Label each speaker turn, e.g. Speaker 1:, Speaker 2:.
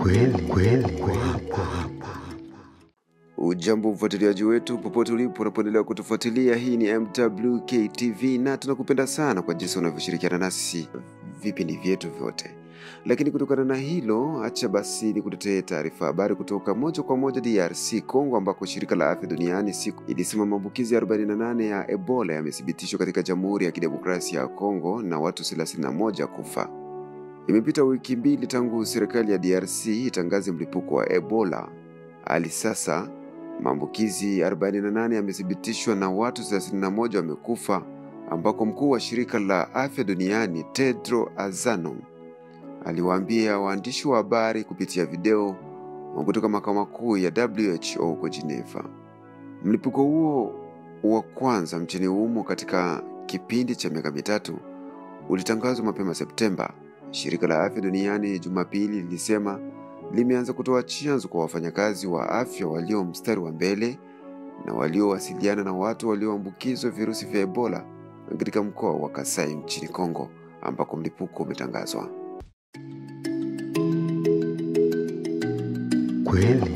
Speaker 1: kweli hapa. Ujambo mfuatiliaji wetu popote ulipo unapoendelea kutufuatilia. Hii ni MWK TV na tunakupenda sana kwa jinsi unavyoshirikiana nasi vipindi vyetu vyote. Lakini kutokana na hilo, acha basi nikuletee taarifa habari kutoka moja kwa moja DRC Kongo, ambako shirika la afya duniani siku ilisema maambukizi 48 ya Ebola yamethibitishwa katika Jamhuri ya Kidemokrasia ya Kongo na watu 31 kufa. Imepita wiki mbili tangu serikali ya DRC itangaze mlipuko wa Ebola. Hadi sasa maambukizi 48 yamethibitishwa na watu 31 wamekufa, ambako mkuu wa shirika la afya duniani Tedros Adhanom aliwaambia waandishi wa habari kupitia video kutoka makao makuu ya WHO huko Geneva. Mlipuko huo wa kwanza mchini humo katika kipindi cha miaka mitatu ulitangazwa mapema Septemba. Shirika la afya duniani Jumapili lilisema limeanza kutoa chanjo kwa wafanyakazi wa afya walio mstari wa mbele na waliowasiliana na watu walioambukizwa virusi vya Ebola katika mkoa wa Kasai nchini Kongo, ambako mlipuko umetangazwa. Kweli